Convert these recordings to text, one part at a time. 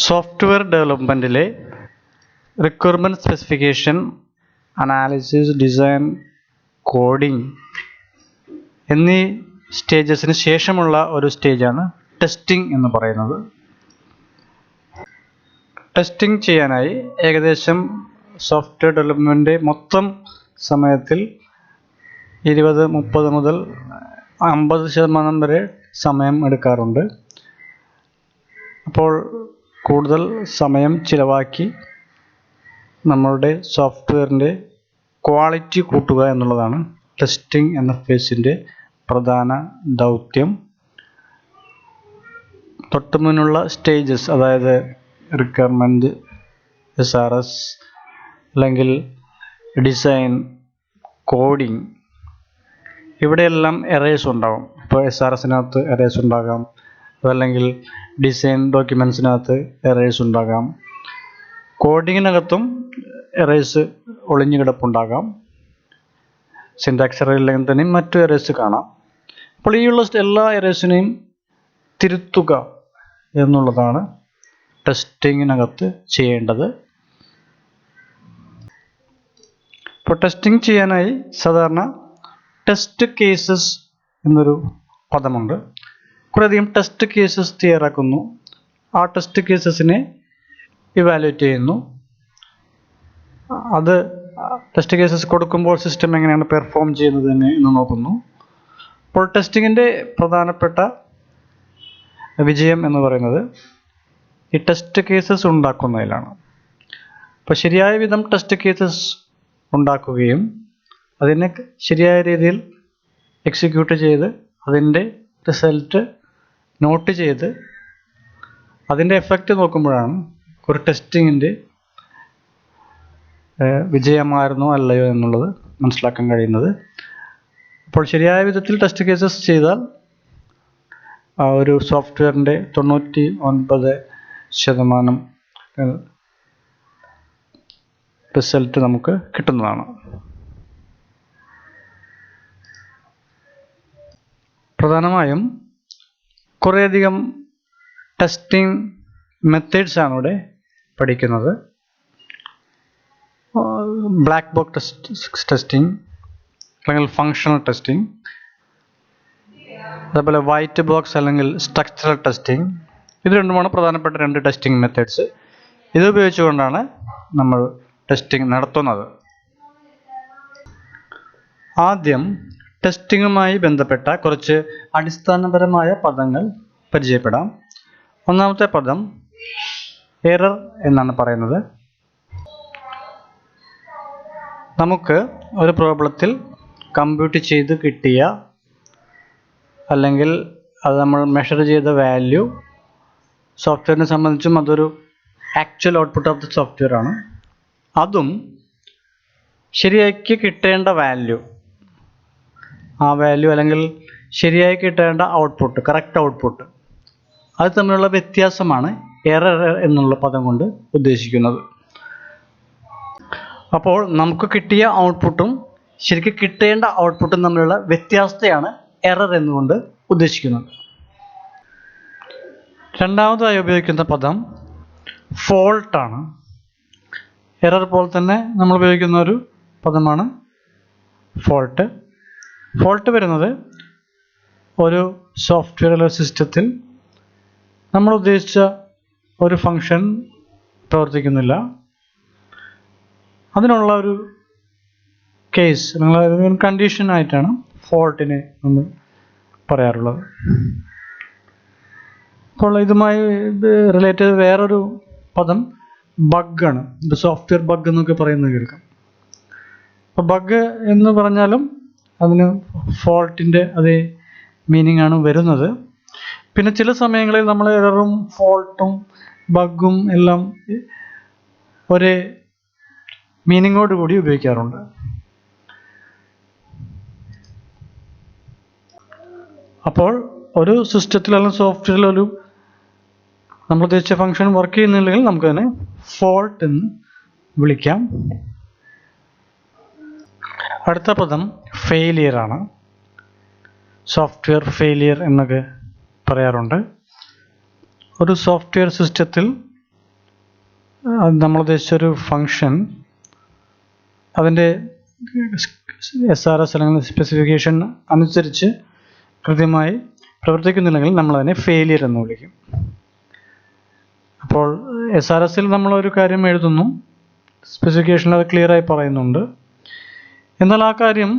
Software ഡെവലപ്മെൻറ്റിലെ requirement specification, analysis, design, coding എന്നീ സ്റ്റേജസിന് ശേഷമുള്ള ഒരു സ്റ്റേജാണ് ടെസ്റ്റിംഗ് എന്ന് പറയുന്നത്. ടെസ്റ്റിംഗ് ചെയ്യാനായി ഏകദേശം സോഫ്റ്റ്വെയർ ഡെവലപ്മെൻറ്റ് മൊത്തം സമയത്തിൽ 20-30 മുതൽ 50% വരെ സമയം എടുക്കാറുണ്ട്. അപ്പോൾ കൂടുതൽ സമയം ചിലവാക്കി നമ്മളുടെ സോഫ്റ്റ്വെയറിൻ്റെ ക്വാളിറ്റി കൂട്ടുക എന്നുള്ളതാണ് ടെസ്റ്റിംഗ് എന്ന ഫേസിൻ്റെ പ്രധാന ദൗത്യം. തൊട്ടുമുന്നുള്ള സ്റ്റേജസ്, അതായത് റിക്വയർമെൻറ്റ്, SRS അല്ലെങ്കിൽ ഡിസൈൻ, കോഡിംഗ്, ഇവിടെയെല്ലാം എറേഴ്സ് ഉണ്ടാകും. ഇപ്പോൾ SRSനകത്ത് എറേഴ്സ് ഉണ്ടാകാം, അതല്ലെങ്കിൽ ഡിസൈൻ ഡോക്യുമെൻറ്റ്സിനകത്ത് എറേഴ്സ് ഉണ്ടാകാം, കോഡിങ്ങിനകത്തും എറേഴ്സ് ഒളിഞ്ഞു കിടപ്പുണ്ടാകാം, സിൻടാക്സ് എറർ ഇല്ലെങ്കിൽ തന്നെ മറ്റു എറേഴ്സ് കാണാം. അപ്പോൾ ഈയുള്ള എല്ലാ എറേഴ്സിനെയും തിരുത്തുക എന്നുള്ളതാണ് ടെസ്റ്റിങ്ങിനകത്ത് ചെയ്യേണ്ടത്. ഇപ്പോൾ ടെസ്റ്റിംഗ് ചെയ്യാനായി സാധാരണ ടെസ്റ്റ് കേസസ് എന്നൊരു പദമുണ്ട്. കുറേയധികം ടെസ്റ്റ് കേസസ് തയ്യാറാക്കുന്നു. ആ ടെസ്റ്റ് കേസസിനെ ഇവാലുവേറ്റ് ചെയ്യുന്നു. അത് ടെസ്റ്റ് കേസസ് കൊടുക്കുമ്പോൾ സിസ്റ്റം എങ്ങനെയാണ് പെർഫോം ചെയ്യുന്നത് എന്ന് നോക്കുന്നു. അപ്പോൾ ടെസ്റ്റിങ്ങിൻ്റെ പ്രധാനപ്പെട്ട വിജയം എന്ന് പറയുന്നത് ഈ ടെസ്റ്റ് കേസസ് ഉണ്ടാക്കുന്നതിലാണ്. അപ്പോൾ ശരിയായ വിധം ടെസ്റ്റ് കേസസ് ഉണ്ടാക്കുകയും അതിനെ ശരിയായ രീതിയിൽ എക്സിക്യൂട്ട് ചെയ്ത് അതിൻ്റെ റിസൾട്ട് നോട്ട് ചെയ്ത് അതിൻ്റെ എഫക്റ്റ് നോക്കുമ്പോഴാണ് ഒരു ടെസ്റ്റിങ്ങിൻ്റെ വിജയമായിരുന്നോ അല്ലയോ എന്നുള്ളത് മനസ്സിലാക്കാൻ കഴിയുന്നത്. അപ്പോൾ ശരിയായ വിധത്തിൽ ടെസ്റ്റ് കേസസ് ചെയ്താൽ ഒരു സോഫ്റ്റ്വെയറിൻ്റെ 99% റിസൾട്ട് നമുക്ക് കിട്ടുന്നതാണ്. പ്രധാനമായും കുറേയധികം ടെസ്റ്റിംഗ് മെത്തേഡ്സാണ് ഇവിടെ പഠിക്കുന്നത്. ബ്ലാക്ക് ബോക്സ് ടെസ്റ്റിംഗ് അല്ലെങ്കിൽ ഫങ്ഷണൽ ടെസ്റ്റിംഗ്, അതേപോലെ വൈറ്റ് ബോക്സ് അല്ലെങ്കിൽ സ്ട്രക്ചറൽ ടെസ്റ്റിംഗ്. ഇത് രണ്ടുമാണ് പ്രധാനപ്പെട്ട 2 ടെസ്റ്റിംഗ് മെത്തേഡ്സ്. ഇത് ഉപയോഗിച്ചുകൊണ്ടാണ് നമ്മൾ ടെസ്റ്റിംഗ് നടത്തുന്നത്. ആദ്യം ടെസ്റ്റിങ്ങുമായി ബന്ധപ്പെട്ട കുറച്ച് അടിസ്ഥാനപരമായ പദങ്ങൾ പരിചയപ്പെടാം. ഒന്നാമത്തെ പദം എറർ എന്നാണ് പറയുന്നത്. നമുക്ക് ഒരു പ്രോബ്ലത്തിൽ കമ്പ്യൂട്ട് ചെയ്ത് കിട്ടിയ അല്ലെങ്കിൽ അത് നമ്മൾ മെഷർ ചെയ്ത വാല്യൂ സോഫ്റ്റ്വെയറിനെ സംബന്ധിച്ചും അതൊരു actual output of the software ആണ്. അതും ശരിയാക്കി കിട്ടേണ്ട വാല്യൂ, ആ വാല്യൂ അല്ലെങ്കിൽ ശരിയായി കിട്ടേണ്ട ഔട്ട്പുട്ട്, കറക്റ്റ് ഔട്ട്പുട്ട്, അത് തമ്മിലുള്ള വ്യത്യാസമാണ് എറർ എന്നുള്ള പദം കൊണ്ട് ഉദ്ദേശിക്കുന്നത്. അപ്പോൾ നമുക്ക് കിട്ടിയ ഔട്ട്പുട്ടും ശരിക്കും കിട്ടേണ്ട ഔട്ട്പുട്ടും തമ്മിലുള്ള വ്യത്യാസത്തെയാണ് എറർ എന്നുകൊണ്ട് ഉദ്ദേശിക്കുന്നത്. രണ്ടാമതായി ഉപയോഗിക്കുന്ന പദം ഫോൾട്ടാണ്. എറർ പോലെ തന്നെ നമ്മൾ ഉപയോഗിക്കുന്ന ഒരു പദമാണ് ഫോൾട്ട്. ഫോൾട്ട് വരുന്നത് ഒരു സോഫ്റ്റ്വെയർ അല്ലെങ്കിൽ സിസ്റ്റത്തിൽ നമ്മൾ ഉദ്ദേശിച്ച ഒരു ഫങ്ഷൻ പ്രവർത്തിക്കുന്നില്ല, അതിനുള്ള ഒരു കേസ് അല്ലെങ്കിൽ കണ്ടീഷനായിട്ടാണ് ഫോൾട്ടിനെ നമ്മൾ പറയാറുള്ളത്. അപ്പോൾ ഇതുമായി റിലേറ്റ് ചെയ്ത് വേറൊരു പദം ബഗ്ഗാണ്. ഇത് സോഫ്റ്റ്വെയർ ബഗ് എന്നൊക്കെ പറയുന്നത് കേൾക്കാം. അപ്പോൾ ബഗ് എന്ന് പറഞ്ഞാലും അതിന് ഫോൾട്ടിൻ്റെ അതേ മീനിങ് ആണ് വരുന്നത്. പിന്നെ ചില സമയങ്ങളിൽ നമ്മൾ എററും ഫോൾട്ടും ബഗ്ഗും എല്ലാം ഒരേ മീനിങ്ങോട് കൂടി ഉപയോഗിക്കാറുണ്ട്. അപ്പോൾ ഒരു സിസ്റ്റത്തിൽ അല്ലെങ്കിൽ സോഫ്റ്റ്വെയറിൽ ഒരു നമ്മൾ ഉദ്ദേശിച്ച ഫംഗ്ഷൻ വർക്ക് ചെയ്യുന്നില്ലെങ്കിൽ നമുക്കതിനെ ഫോൾട്ട് എന്ന് വിളിക്കാം. അടുത്ത പദം ഫെയിലിയർ ആണ്. സോഫ്റ്റ്വെയർ ഫെയിലിയർ എന്നൊക്കെ പറയാറുണ്ട്. ഒരു സോഫ്റ്റ്വെയർ സിസ്റ്റത്തിൽ നമ്മൾ ഉദ്ദേശിച്ചൊരു ഫങ്ഷൻ അതിൻ്റെ SRS അല്ലെങ്കിൽ സ്പെസിഫിക്കേഷൻ അനുസരിച്ച് കൃത്യമായി പ്രവർത്തിക്കുന്നില്ലെങ്കിൽ നമ്മളതിനെ ഫെയിലിയർ എന്ന് വിളിക്കും. അപ്പോൾ SRSൽ നമ്മളൊരു കാര്യം എഴുതുന്നു, സ്പെസിഫിക്കേഷനിൽ അത് ക്ലിയറായി പറയുന്നുണ്ട്. എന്നാൽ ആ കാര്യം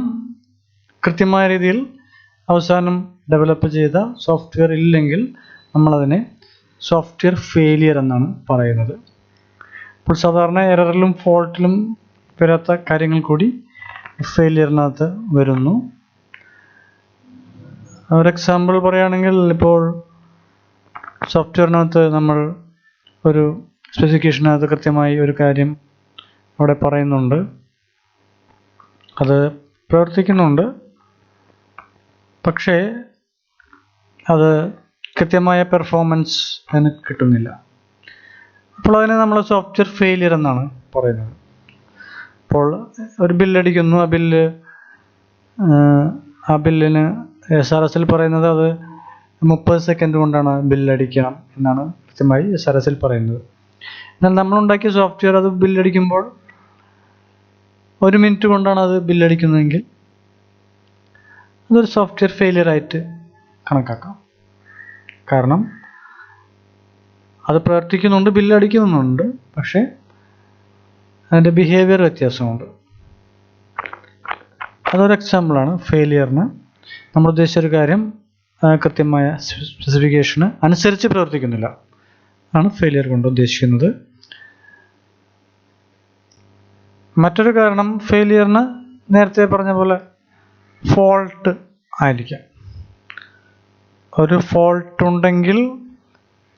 കൃത്യമായ രീതിയിൽ അവസാനം ഡെവലപ്പ് ചെയ്ത സോഫ്റ്റ്വെയർ ഇല്ലെങ്കിൽ നമ്മളതിനെ സോഫ്റ്റ്വെയർ ഫെയിലിയർ എന്നാണ് പറയുന്നത്. അപ്പോൾ സാധാരണ എററിലും ഫോൾട്ടിലും വരാത്ത കാര്യങ്ങൾ കൂടി ഫെയിലിയറിനകത്ത് വരുന്നു. ഒരു എക്സാമ്പിൾ പറയുകയാണെങ്കിൽ, ഇപ്പോൾ സോഫ്റ്റ്വെയറിനകത്ത് നമ്മൾ ഒരു സ്പെസിഫിക്കേഷനകത്ത് കൃത്യമായി ഒരു കാര്യം അവിടെ പറയുന്നുണ്ട്, അത് പ്രവർത്തിക്കുന്നുണ്ട്, പക്ഷേ അത് കൃത്യമായ പെർഫോമൻസ് അതിന് കിട്ടുന്നില്ല. അപ്പോൾ അതിനെ നമ്മൾ സോഫ്റ്റ്വെയർ ഫെയിലിയർ എന്നാണ് പറയുന്നത്. അപ്പോൾ ഒരു ബില്ലടിക്കുന്നു, ആ ബില്ലിന് SRSൽ പറയുന്നത് അത് 30 സെക്കൻഡ് കൊണ്ടാണ് ബില്ലടിക്കണം എന്നാണ് കൃത്യമായി SRSൽ പറയുന്നത്. എന്നാൽ നമ്മളുണ്ടാക്കിയ സോഫ്റ്റ്വെയർ അത് ബില്ലടിക്കുമ്പോൾ 1 മിനിറ്റ് കൊണ്ടാണ് അത് ബില്ലടിക്കുന്നതെങ്കിൽ അതൊരു സോഫ്റ്റ്വെയർ ഫെയിലിയർ ആയിട്ട് കണക്കാക്കാം. കാരണം അത് പ്രവർത്തിക്കുന്നുണ്ട്, ബില്ലടിക്കുന്നുണ്ട്, പക്ഷേ അതിൻ്റെ ബിഹേവിയർ വ്യത്യാസമുണ്ട്. അതൊരു എക്സാമ്പിളാണ് ഫെയിലിയറിന്. നമ്മൾ ഉദ്ദേശിച്ചൊരു കാര്യം കൃത്യമായ സ്പെസിഫിക്കേഷന് അനുസരിച്ച് പ്രവർത്തിക്കുന്നില്ല, ആണ് ഫെയിലിയർ കൊണ്ട് ഉദ്ദേശിക്കുന്നത്. മറ്റൊരു കാരണം ഫെയിലിയറിന് നേരത്തെ പറഞ്ഞ പോലെ ഫോൾട്ട് ആയിരിക്കാം. ഒരു ഫോൾട്ട് ഉണ്ടെങ്കിൽ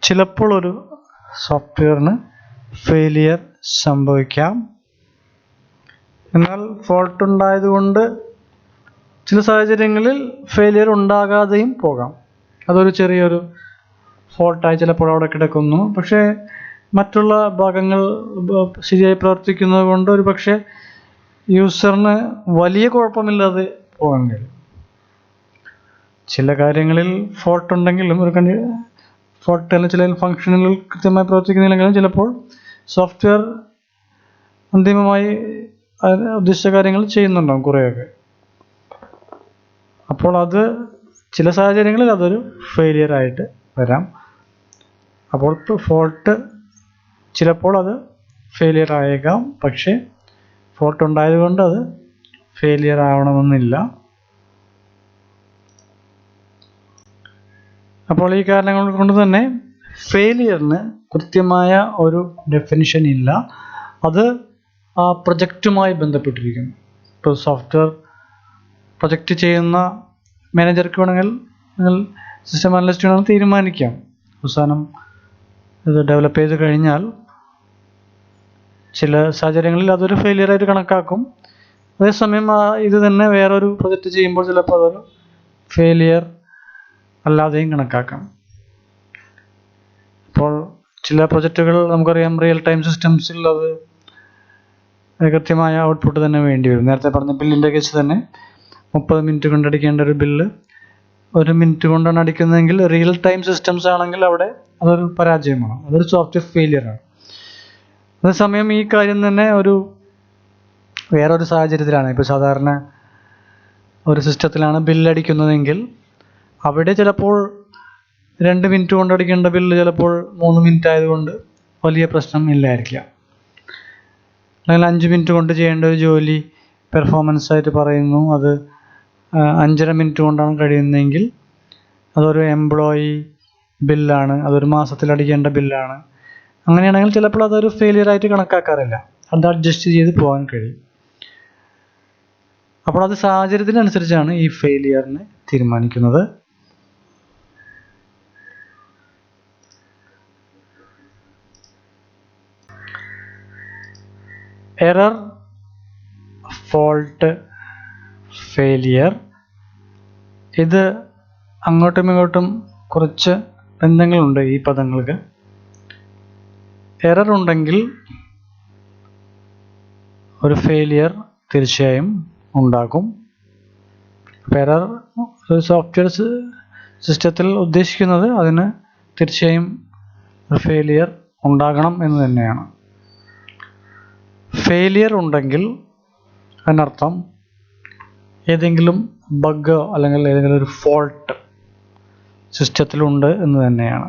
ചിലപ്പോൾ ഒരു സോഫ്റ്റ്വെയറിന് ഫെയിലിയർ സംഭവിക്കാം. എന്നാൽ ഫോൾട്ട് ഉണ്ടായതുകൊണ്ട് ചില സാഹചര്യങ്ങളിൽ ഫെയിലിയർ ഉണ്ടാകാതെയും പോകാം. അതൊരു ചെറിയൊരു ഫോൾട്ടായി ചിലപ്പോൾ അവിടെ കിടക്കുന്നു, പക്ഷേ മറ്റുള്ള ഭാഗങ്ങൾ ശരിയായി പ്രവർത്തിക്കുന്നത് കൊണ്ട് ഒരു പക്ഷേ യൂസറിന് വലിയ കുഴപ്പമില്ലാതെ പോകാൻ കഴിയും. ചില കാര്യങ്ങളിൽ ഫോൾട്ട് ഉണ്ടെങ്കിലും ഫോൾട്ട് അല്ലെങ്കിൽ ചില ഫംഗ്ഷനുകൾ കൃത്യമായി പ്രവർത്തിക്കുന്നില്ലെങ്കിലും ചിലപ്പോൾ സോഫ്റ്റ്വെയർ അന്തിമമായി ഉദ്ദേശിച്ച കാര്യങ്ങൾ ചെയ്യുന്നുണ്ടാകും കുറേയൊക്കെ. അപ്പോൾ അത് ചില സാഹചര്യങ്ങളിൽ അതൊരു ഫെയിലിയർ ആയിട്ട് വരാം. അപ്പോൾ ഫോൾട്ട് ചിലപ്പോൾ അത് ഫെയിലിയർ ആയേക്കാം, പക്ഷേ ഫോൾട്ട് ഉണ്ടായതുകൊണ്ട് അത് ഫെയിലിയർ ആവണമെന്നില്ല. അപ്പോൾ ഈ കാരണങ്ങൾ കൊണ്ട് തന്നെ ഫെയിലിയറിന് കൃത്യമായ ഒരു ഡെഫിനിഷൻ ഇല്ല. അത് ആ പ്രൊജക്റ്റുമായി ബന്ധപ്പെട്ടിരിക്കുന്നു. ഇപ്പോൾ സോഫ്റ്റ്വെയർ പ്രൊജക്റ്റ് ചെയ്യുന്ന മാനേജർക്ക് വേണമെങ്കിൽ സിസ്റ്റം അനലിസ്റ്റ് വേണമെങ്കിൽ തീരുമാനിക്കാം, അവസാനം ഇത് ഡെവലപ്പ് ചെയ്ത് കഴിഞ്ഞാൽ ചില സാഹചര്യങ്ങളിൽ അതൊരു ഫെയിലിയർ ആയിട്ട് കണക്കാക്കും. അതേസമയം ഇത് തന്നെ വേറൊരു പ്രൊജക്റ്റ് ചെയ്യുമ്പോൾ ചിലപ്പോൾ അതൊരു ഫെയിലിയർ അല്ലാതെയും കണക്കാക്കാം. അപ്പോൾ ചില പ്രൊജക്റ്റുകൾ നമുക്കറിയാം റിയൽ ടൈം സിസ്റ്റംസിൽ അത് കൃത്യമായ ഔട്ട്പുട്ട് തന്നെ വേണ്ടി വരും. നേരത്തെ പറഞ്ഞ ബില്ലിൻ്റെ കേസ് തന്നെ 30 മിനിറ്റ് കൊണ്ട് അടിക്കേണ്ട ഒരു ബില്ല് 1 മിനിറ്റ് കൊണ്ടാണ് അടിക്കുന്നതെങ്കിൽ റിയൽ ടൈം സിസ്റ്റംസ് ആണെങ്കിൽ അവിടെ അതൊരു പരാജയമാണ്, അതൊരു സോഫ്റ്റ്വെയർ ഫെയിലിയറാണ്. അതേസമയം ഈ കാര്യം തന്നെ വേറൊരു സാഹചര്യത്തിലാണ്, ഇപ്പോൾ സാധാരണ ഒരു സിസ്റ്റത്തിലാണ് ബില്ലടിക്കുന്നതെങ്കിൽ അവിടെ ചിലപ്പോൾ 2 മിനിറ്റ് കൊണ്ട് അടിക്കേണ്ട ബില്ല് ചിലപ്പോൾ 3 മിനിറ്റ് ആയതുകൊണ്ട് വലിയ പ്രശ്നം ഇല്ലായിരിക്കാം. അല്ലെങ്കിൽ 5 മിനിറ്റ് കൊണ്ട് ചെയ്യേണ്ട ഒരു ജോലി പെർഫോമൻസ് ആയിട്ട് പറയുന്നു, അത് 5.5 മിനിറ്റ് കൊണ്ടാണ് കഴിയുന്നതെങ്കിൽ അതൊരു എംപ്ലോയി ബില്ലാണ്, അതൊരു മാസത്തിൽ അടിക്കേണ്ട ബില്ലാണ്. അങ്ങനെയാണെങ്കിൽ ചിലപ്പോൾ അതൊരു ഫെയിലിയർ ആയിട്ട് കണക്കാക്കാറില്ല, അത് അഡ്ജസ്റ്റ് ചെയ്ത് പോകാൻ കഴിയും. അപ്പോൾ അത് സാഹചര്യത്തിനനുസരിച്ചാണ് ഈ ഫെയിലിയറിനെ തീരുമാനിക്കുന്നത്. എറർ, ഫോൾട്ട്, ഫെയിലിയർ, ഇത് അങ്ങോട്ടും ഇങ്ങോട്ടും കുറച്ച് ബന്ധങ്ങളുണ്ട് ഈ പദങ്ങൾക്ക്. എറർ ഉണ്ടെങ്കിൽ ഒരു ഫെയിലിയർ തീർച്ചയായും ഉണ്ടാകും. എറർ ഒരു സോഫ്റ്റ്വെയർ സിസ്റ്റത്തിൽ ഉദ്ദേശിക്കുന്നത് അതിന് തീർച്ചയായും ഒരു ഫെയിലിയർ ഉണ്ടാകണം എന്ന് തന്നെയാണ്. ഫെയിലിയർ ഉണ്ടെങ്കിൽ അതിനർത്ഥം ഏതെങ്കിലും ബഗ് അല്ലെങ്കിൽ ഏതെങ്കിലും ഒരു ഫോൾട്ട് സിസ്റ്റത്തിലുണ്ട് എന്ന് തന്നെയാണ്.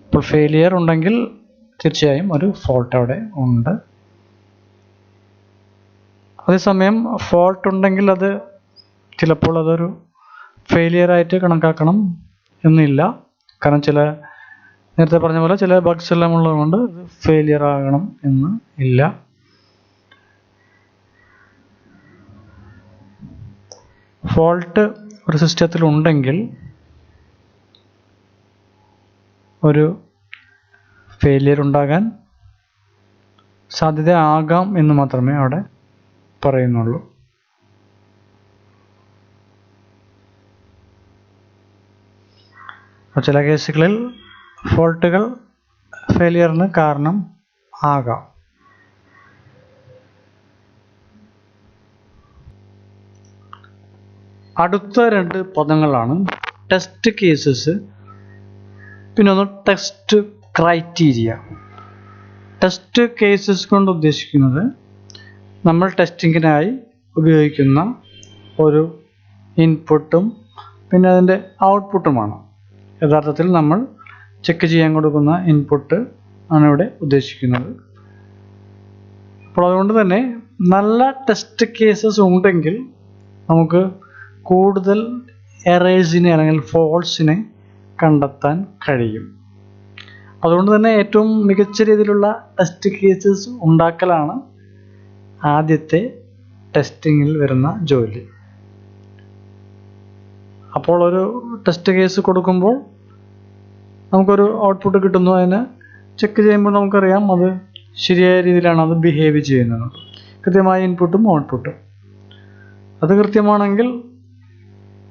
ഇപ്പോൾ ഫെയിലിയർ ഉണ്ടെങ്കിൽ തീർച്ചയായും ഒരു ഫോൾട്ട് അവിടെ ഉണ്ട്. അതേസമയം ഫോൾട്ട് ഉണ്ടെങ്കിൽ അത് ചിലപ്പോൾ അതൊരു ഫെയിലിയർ ആയിട്ട് കണക്കാക്കണം എന്നില്ല. കാരണം നേരത്തെ പറഞ്ഞ പോലെ ചില ബഗ്സ് എല്ലാം ഉള്ളതുകൊണ്ട് ഫെയിലിയർ ആകണം എന്ന് ഇല്ല. ഫോൾട്ട് ഒരു സിസ്റ്റത്തിൽ ഉണ്ടെങ്കിൽ ഒരു ഫെയിലിയർ ഉണ്ടാകാൻ സാധ്യത ആകാം എന്ന് മാത്രമേ അവിടെ പറയുന്നുള്ളൂ. ചില കേസുകളിൽ ഫോൾട്ടുകൾ ഫെയിലിയറിന് കാരണം ആകാം. അടുത്ത രണ്ട് പദങ്ങളാണ് ടെസ്റ്റ് കേസസ്, പിന്നെ ഒന്ന് ടെസ്റ്റ് ക്രൈറ്റീരിയ. ടെസ്റ്റ് കേസസ് കൊണ്ട് ഉദ്ദേശിക്കുന്നത് നമ്മൾ ടെസ്റ്റിങ്ങിനായി ഉപയോഗിക്കുന്ന ഒരു ഇൻപുട്ടും പിന്നെ അതിൻ്റെ ഔട്ട്പുട്ടുമാണ്. യഥാർത്ഥത്തിൽ നമ്മൾ ചെക്ക് ചെയ്യാൻ കൊടുക്കുന്ന ഇൻപുട്ട് ആണ് ഇവിടെ ഉദ്ദേശിക്കുന്നത്. അപ്പോൾ അതുകൊണ്ട് തന്നെ നല്ല ടെസ്റ്റ് കേസസ് ഉണ്ടെങ്കിൽ നമുക്ക് കൂടുതൽ എറേഴ്സിനെ അല്ലെങ്കിൽ ഫോൾട്ട്സിനെ കണ്ടെത്താൻ കഴിയും. അതുകൊണ്ട് തന്നെ ഏറ്റവും മികച്ച രീതിയിലുള്ള ടെസ്റ്റ് കേസസ് ഉണ്ടാക്കലാണ് ആദ്യത്തെ ടെസ്റ്റിങ്ങിൽ വരുന്ന ജോലി. അപ്പോൾ ഒരു ടെസ്റ്റ് കേസ് കൊടുക്കുമ്പോൾ നമുക്കൊരു ഔട്ട്പുട്ട് കിട്ടുന്നു. അതിനെ ചെക്ക് ചെയ്യുമ്പോൾ നമുക്കറിയാം അത് ശരിയായ രീതിയിലാണ് അത് ബിഹേവ് ചെയ്യുന്നത്. കൃത്യമായ ഇൻപുട്ടും ഔട്ട്പുട്ടും അത് കൃത്യമാണെങ്കിൽ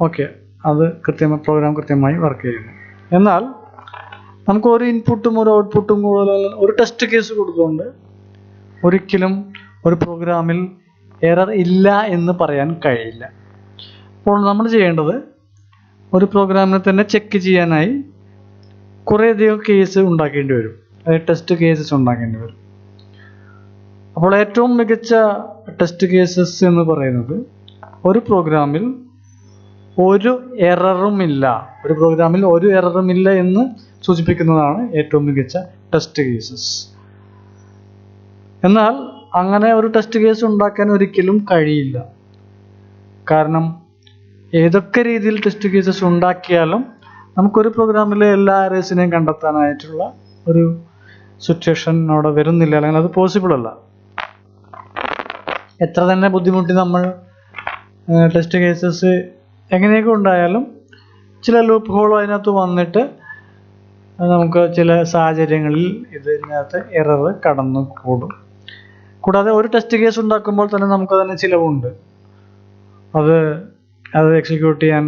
ഓക്കെ, അത് പ്രോഗ്രാം കൃത്യമായി വർക്ക് ചെയ്യുന്നു. എന്നാൽ നമുക്ക് ഒരു ഇൻപുട്ടും ഒരു ഔട്ട്പുട്ടും കൂടുതൽ ഒരു ടെസ്റ്റ് കേസ് കൊടുത്തുകൊണ്ട് ഒരിക്കലും ഒരു പ്രോഗ്രാമിൽ എറർ ഇല്ല എന്ന് പറയാൻ കഴിയില്ല. അപ്പോൾ നമ്മൾ ചെയ്യേണ്ടത് ഒരു പ്രോഗ്രാമിനെ തന്നെ ചെക്ക് ചെയ്യാനായി കുറേയധികം കേസ് ഉണ്ടാക്കേണ്ടി വരും, അതായത് ടെസ്റ്റ് കേസസ് ഉണ്ടാക്കേണ്ടി വരും. അപ്പോൾ ഏറ്റവും മികച്ച ടെസ്റ്റ് കേസസ് എന്ന് പറയുന്നത് ഒരു പ്രോഗ്രാമിൽ ഒരു എററും ഇല്ല എന്ന് സൂചിപ്പിക്കുന്നതാണ് ഏറ്റവും മികച്ച ടെസ്റ്റ് കേസസ്. എന്നാൽ അങ്ങനെ ഒരു ടെസ്റ്റ് കേസ് ഉണ്ടാക്കാൻ ഒരിക്കലും കഴിയില്ല. കാരണം ഏതൊക്കെ രീതിയിൽ ടെസ്റ്റ് കേസസ് ഉണ്ടാക്കിയാലും നമുക്കൊരു പ്രോഗ്രാമിലെ എല്ലാ എറേഴ്സിനെയും കണ്ടെത്താനായിട്ടുള്ള ഒരു സിറ്റുവേഷൻ അവിടെ വരുന്നില്ല, അല്ലെങ്കിൽ അത് പോസിബിൾ അല്ല. എത്ര തന്നെ ബുദ്ധിമുട്ടി നമ്മൾ ടെസ്റ്റ് കേസസ് എങ്ങനെയൊക്കെ ഉണ്ടായാലും ചില ലൂപ്പ് ഹോൾ അതിനകത്ത് വന്നിട്ട് നമുക്ക് ചില സാഹചര്യങ്ങളിൽ ഇതിനകത്ത് എറർ കടന്നു കൂടും. കൂടാതെ ഒരു ടെസ്റ്റ് കേസ് ഉണ്ടാക്കുമ്പോൾ തന്നെ നമുക്ക് തന്നെ ചിലവുണ്ട്. അത് എക്സിക്യൂട്ട് ചെയ്യാൻ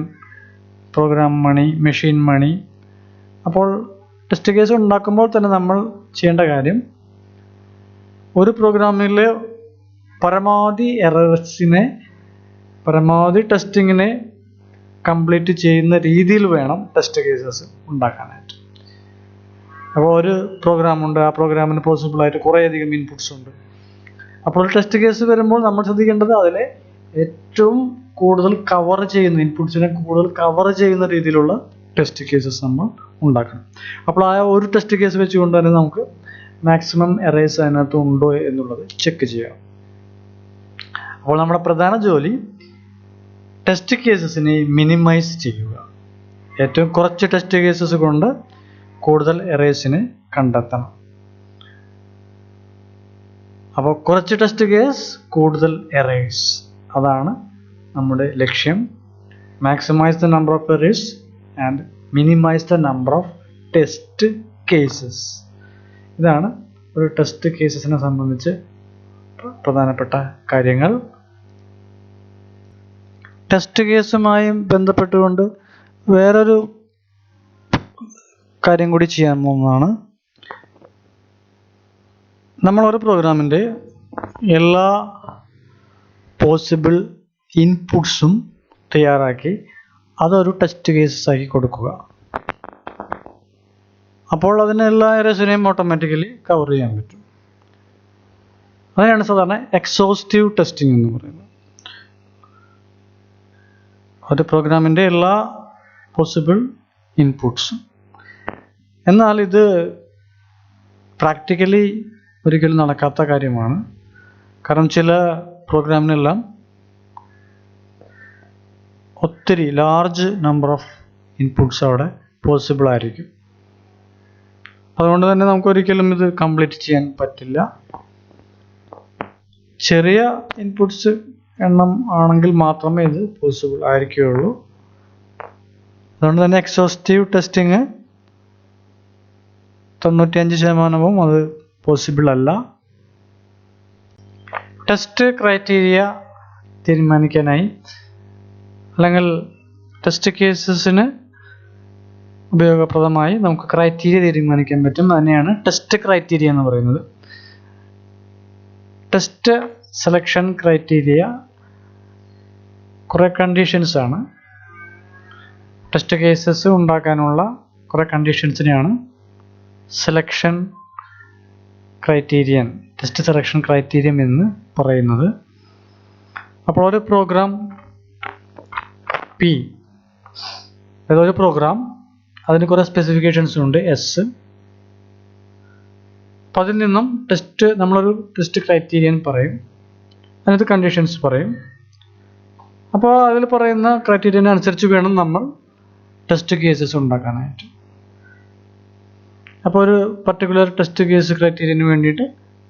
പ്രോഗ്രാം മണി, മെഷീൻ മണി. അപ്പോൾ ടെസ്റ്റ് കേസ് ഉണ്ടാക്കുമ്പോൾ തന്നെ നമ്മൾ ചെയ്യേണ്ട കാര്യം ഒരു പ്രോഗ്രാമിലെ പരമാവധി ടെസ്റ്റിങ്ങിനെ കംപ്ലീറ്റ് ചെയ്യുന്ന രീതിയിൽ വേണം ടെസ്റ്റ് കേസസ് ഉണ്ടാക്കാനായിട്ട്. അപ്പോൾ ഒരു പ്രോഗ്രാമുണ്ട്, ആ പ്രോഗ്രാമിന് പോസിബിളായിട്ട് കുറേയധികം ഇൻപുട്സ് ഉണ്ട്. അപ്പോൾ ടെസ്റ്റ് കേസ് വരുമ്പോൾ നമ്മൾ ശ്രദ്ധിക്കേണ്ടത് അതിലെ ഏറ്റവും കൂടുതൽ ഇൻപുട്സിനെ കൂടുതൽ കവർ ചെയ്യുന്ന രീതിയിലുള്ള ടെസ്റ്റ് കേസസ് നമ്മൾ ഉണ്ടാക്കണം. അപ്പോൾ ആ ഒരു ടെസ്റ്റ് കേസ് വെച്ചുകൊണ്ട് തന്നെ നമുക്ക് മാക്സിമം എറേഴ്സ് അതിനകത്ത് ഉണ്ടോ എന്നുള്ളത് ചെക്ക് ചെയ്യാം. അപ്പോൾ നമ്മുടെ പ്രധാന ജോലി ടെസ്റ്റ് കേസസിനെ മിനിമൈസ് ചെയ്യുക. ഏറ്റവും കുറച്ച് ടെസ്റ്റ് കേസസ് കൊണ്ട് കൂടുതൽ എറേഴ്സിനെ കണ്ടെത്തണം. അപ്പോൾ കുറച്ച് ടെസ്റ്റ് കേസ്, കൂടുതൽ എറേഴ്സ്, അതാണ് നമ്മുടെ ലക്ഷ്യം. Maximise the number of errors and minimise the number of test cases. ഇതാണ് ഒരു ടെസ്റ്റ് കേസസിനെ സംബന്ധിച്ച് പ്രധാനപ്പെട്ട കാര്യങ്ങൾ. ടെസ്റ്റ് കേസുമായി ബന്ധപ്പെട്ടുകൊണ്ട് വേറൊരു കാര്യം കൂടി ചെയ്യാൻ പോകുന്നതാണ്. നമ്മളൊരു പ്രോഗ്രാമിൻ്റെ എല്ലാ പോസിബിൾ ഇൻപുട്സും തയ്യാറാക്കി അതൊരു ടെസ്റ്റ് കേസസ് ആക്കി കൊടുക്കുക. അപ്പോൾ അതിന് എല്ലാ എറേഴ്സിനെയും ഓട്ടോമാറ്റിക്കലി കവർ ചെയ്യാൻ പറ്റും. അതിനാണ് സാധാരണ എക്സോസ്റ്റീവ് ടെസ്റ്റിംഗ് എന്ന് പറയുന്നത്. ഒരു പ്രോഗ്രാമിൻ്റെ എല്ലാ പോസിബിൾ ഇൻപുട്സും. എന്നാൽ ഇത് പ്രാക്ടിക്കലി ഒരിക്കലും നടക്കാത്ത കാര്യമാണ്. കാരണം ചില പ്രോഗ്രാമിനെല്ലാം ഒത്തിരി ലാർജ് നമ്പർ ഓഫ് ഇൻപുട്സ് അവിടെ പോസിബിൾ ആയിരിക്കും. അതുകൊണ്ട് തന്നെ നമുക്കൊരിക്കലും ഇത് കംപ്ലീറ്റ് ചെയ്യാൻ പറ്റില്ല. ചെറിയ ഇൻപുട്സ് എണ്ണം ആണെങ്കിൽ മാത്രമേ ഇത് പോസിബിൾ ആയിരിക്കുകയുള്ളൂ. അതുകൊണ്ട് തന്നെ എക്സോസ്റ്റീവ് ടെസ്റ്റിങ് 95% അത് പോസിബിൾ അല്ല. ടെസ്റ്റ് ക്രൈറ്റീരിയ തീരുമാനിക്കാനായി അല്ലെങ്കിൽ ടെസ്റ്റ് കേസസിന് ഉപയോഗപ്രദമായി നമുക്ക് ക്രൈറ്റീരിയ തീരുമാനിക്കാൻ പറ്റും. അതിനെയാണ് ടെസ്റ്റ് ക്രൈറ്റീരിയ എന്ന് പറയുന്നത്. ടെസ്റ്റ് സെലക്ഷൻ ക്രൈറ്റീരിയ കുറേ കണ്ടീഷൻസ് ആണ്. ടെസ്റ്റ് കേസസ് ഉണ്ടാക്കാനുള്ള കുറേ കണ്ടീഷൻസിനെയാണ് selection criterion, test selection criterion എന്ന് പറയുന്നത്. അപ്പോൾ ഒരു പ്രോഗ്രാം പി, അതൊരു പ്രോഗ്രാം, അതിന് കുറേ സ്പെസിഫിക്കേഷൻസ് ഉണ്ട് എസ്. അപ്പോൾ അതിൽ നിന്നും നമ്മളൊരു ടെസ്റ്റ് ക്രൈറ്റീരിയൻ പറയും, അതിനകത്ത് കണ്ടീഷൻസ് പറയും. അപ്പോൾ അതിൽ പറയുന്ന ക്രൈറ്റീരിയനെ അനുസരിച്ച് വേണം നമ്മൾ ടെസ്റ്റ് കേസസ് ഉണ്ടാക്കാനായിട്ട്. അപ്പോൾ ഒരു പർട്ടിക്കുലർ ടെസ്റ്റ് കേസ് ക്രൈറ്റീരിയന് വേണ്ടിയിട്ട്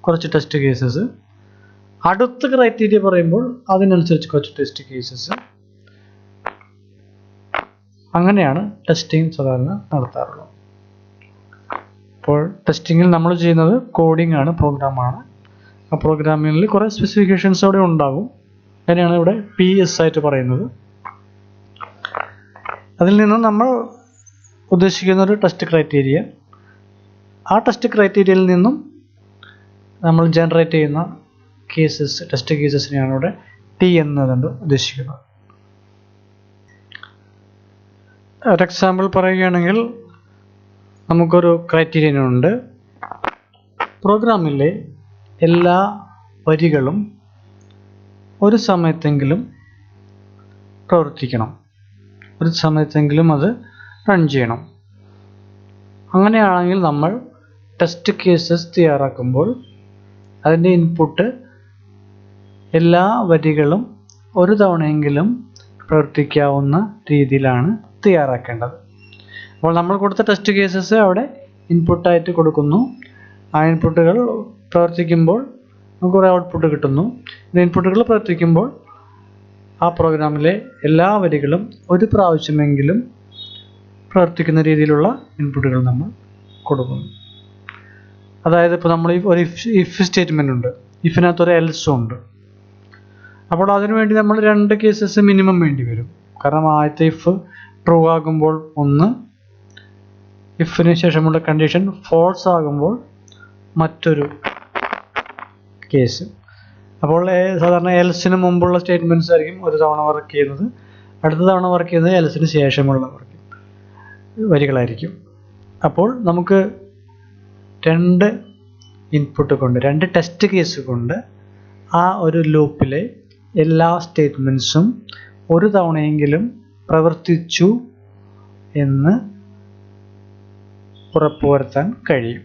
കുറച്ച് ടെസ്റ്റ് കേസസ്, അടുത്ത ക്രൈറ്റീരിയ പറയുമ്പോൾ അതിനനുസരിച്ച് കുറച്ച് ടെസ്റ്റ് കേസസ്, അങ്ങനെയാണ് ടെസ്റ്റിംഗ് സാധാരണ നടത്താറുള്ളത്. അപ്പോൾ ടെസ്റ്റിങ്ങിൽ നമ്മൾ ചെയ്യുന്നത് കോഡിംഗ് ആണ്, പ്രോഗ്രാമാണ്. ആ പ്രോഗ്രാമിങ്ങിൽ കുറേ സ്പെസിഫിക്കേഷൻസ് അവിടെ ഉണ്ടാകും. അതിനെയാണ് ഇവിടെ PS ആയിട്ട് പറയുന്നത്. അതിൽ നിന്നും നമ്മൾ ഉദ്ദേശിക്കുന്ന ഒരു ടെസ്റ്റ് ക്രൈറ്റീരിയ, ആ ടെസ്റ്റ് ക്രൈറ്റീരിയയിൽ നിന്നും നമ്മൾ ജനറേറ്റ് ചെയ്യുന്ന കേസസ്, ടെസ്റ്റ് കേസസിനെയാണ് ഇവിടെ T എന്നതുകൊണ്ട് ഉദ്ദേശിക്കുന്നത്. ഒരു എക്സാമ്പിൾ പറയുകയാണെങ്കിൽ നമുക്കൊരു ക്രൈറ്റീരിയനുണ്ട്. പ്രോഗ്രാമിലെ എല്ലാ വരികളും ഒരു സമയത്തെങ്കിലും പ്രവർത്തിക്കണം, ഒരു സമയത്തെങ്കിലും അത് റൺ ചെയ്യണം. അങ്ങനെയാണെങ്കിൽ നമ്മൾ ടെസ്റ്റ് കേസസ് തയ്യാറാക്കുമ്പോൾ അതിൻ്റെ ഇൻപുട്ട് എല്ലാ വരികളും ഒരു തവണയെങ്കിലും പ്രവർത്തിക്കാവുന്ന രീതിയിലാണ് തയ്യാറാക്കേണ്ടത്. അപ്പോൾ നമ്മൾ കൊടുത്ത ടെസ്റ്റ് കേസസ് അവിടെ ഇൻപുട്ടായിട്ട് കൊടുക്കുന്നു. ആ ഇൻപുട്ടുകൾ പ്രവർത്തിക്കുമ്പോൾ നമുക്ക് കുറേ ഔട്ട്പുട്ട് കിട്ടുന്നു. ഇൻപുട്ടുകൾ പ്രവർത്തിക്കുമ്പോൾ ആ പ്രോഗ്രാമിലെ എല്ലാ വരികളും ഒരു പ്രാവശ്യമെങ്കിലും പ്രവർത്തിക്കുന്ന രീതിയിലുള്ള ഇൻപുട്ടുകൾ നമ്മൾ കൊടുക്കുന്നു. അതായത് ഇപ്പോൾ നമ്മൾ ഒരു ഇഫ് സ്റ്റേറ്റ്മെൻ്റ് ഉണ്ട്, ഇഫിനകത്തൊരു എൽസും ഉണ്ട്. അപ്പോൾ അതിനുവേണ്ടി നമ്മൾ 2 കേസസ് മിനിമം വേണ്ടി വരും. കാരണം ആദ്യത്തെ ഇഫ് ട്രൂ ആകുമ്പോൾ ഒന്ന്, ഇഫിന് ശേഷമുള്ള കണ്ടീഷൻ ഫോൾസ് ആകുമ്പോൾ മറ്റൊരു കേസ്. അപ്പോൾ സാധാരണ എൽസിന് മുമ്പുള്ള സ്റ്റേറ്റ്മെൻറ്റ്സ് ആയിരിക്കും ഒരു തവണ വർക്ക് ചെയ്യുന്നത്, അടുത്ത തവണ വർക്ക് ചെയ്യുന്നത് എൽസിന് ശേഷമുള്ള വരികളായിരിക്കും. അപ്പോൾ നമുക്ക് 2 ഇൻപുട്ട് കൊണ്ട്, 2 ടെസ്റ്റ് കേസ് കൊണ്ട് ആ ഒരു ലൂപ്പിലെ എല്ലാ സ്റ്റേറ്റ്മെൻറ്റ്സും ഒരു തവണയെങ്കിലും പ്രവർത്തിച്ചു എന്ന് ഉറപ്പുവരുത്താൻ കഴിയും.